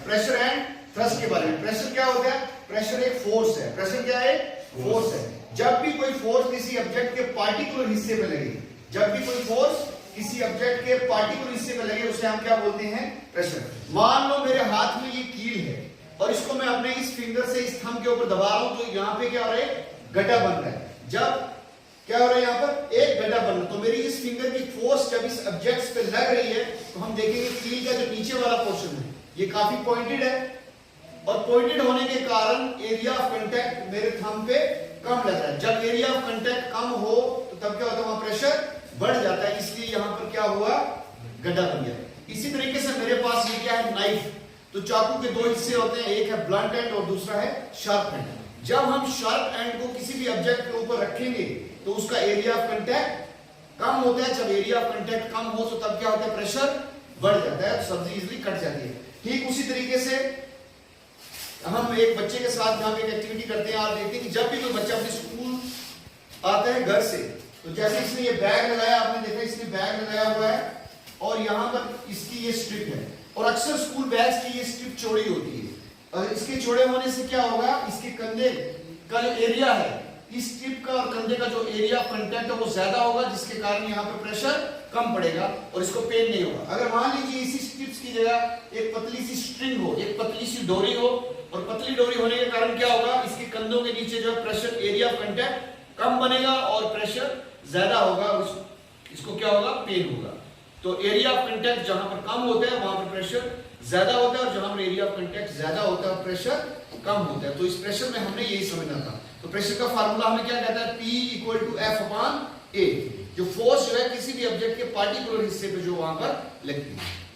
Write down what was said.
Pressure and thrust के बारे में। प्रेशर क्या होता है? प्रेशर एक फोर्स है। प्रेशर क्या है? फोर्स है। जब भी कोई फोर्स किसी ऑब्जेक्ट के पार्टिकुलर हिस्से पे लगे, जब भी कोई फोर्स किसी ऑब्जेक्ट के पार्टिकुलर हिस्से पे लगे, उसे हम क्या बोलते हैं? प्रेशर। मान लो मेरे हाथ में ये कील है और इसको मैं अपने इस फिंगर से इस थंब के ऊपर दबा रहा हूं, तो यहाँ पे क्या हो रहा है? गड्ढा बन रहा है। जब क्या हो रहा है? यहाँ पर एक गड्ढा बन रहा है, तो मेरी इस फिंगर की फोर्स जब इस ऑब्जेक्ट पे लग रही है, तो हम देखेंगे कील का जो नीचे वाला पोर्शन है ये काफी पॉइंटेड है, और पॉइंटेड होने के कारण एरिया ऑफ कांटेक्ट मेरे थंब पे कम लग रहा है। जब एरिया ऑफ कांटेक्ट कम हो तो तब क्या होता है? वहां प्रेशर बढ़ जाता है, इसलिए यहां पर क्या हुआ? गड्ढा बन गया। इसी तरीके से मेरे पास ये क्या है? नाइफ। तो चाकू के दो हिस्से होते हैं, एक है ब्लंट एंड और दूसरा है शार्प एंड। जब हम शार्प एंड को किसी भी ऑब्जेक्ट के ऊपर रखेंगे तो उसका एरिया ऑफ कांटेक्ट कम होता है। जब एरिया ऑफ कांटेक्ट कम हो तो तब क्या होता है? प्रेशर बढ़ जाता है, सब्जी इजीली कट जाती है। ठीक उसी तरीके से हम एक बच्चे के साथ जहां पे एक एक्टिविटी करते हैं, आप देखते हैं कि जब भी कोई बच्चा अपने स्कूल आता है घर से, तो जैसे इसने ये बैग लगाया, आपने देखा इसने बैग लगाया हुआ है और यहाँ पर इसकी ये स्ट्रिप है, और अक्सर स्कूल बैग्स की ये स्ट्रिप चौड़ी होती है, और इसके चौड़े होने से क्या होगा? इसके कंधे का जो एरिया है, इस स्ट्रिप का और कंधे का जो एरिया ऑफ कांटेक्ट है वो ज्यादा होगा, जिसके कारण यहाँ पे प्रेशर कम पड़ेगा और इसको पेन नहीं होगा। अगर मान लीजिए इसी स्ट्रिप्स की जगह एक पतली सी स्ट्रिंग हो, एक पतली सी डोरी हो, और पतली डोरी होने के कारण क्या होगा? इसके कंधों के नीचे जो प्रेशर एरिया ऑफ कांटेक्ट कम बनेगा और प्रेशर ज्यादा होगा, इसको क्या होगा? पेन होगा। तो एरिया ऑफ कांटेक्ट जहां पर कम होता है वहां पर प्रेशर ज्यादा होता है, और जहां पर एरिया ऑफ कांटेक्ट ज्यादा होता है प्रेशर कम होता है। तो इस प्रेशर में हमने यही समझना था। तो प्रेशर का फार्मूला हमें क्या कहता है? P equal to F upon A। जो फोर्स जो है किसी भी ऑब्जेक्ट के पार्टिकुलर हिस्से पे जो वहां पर लगती है।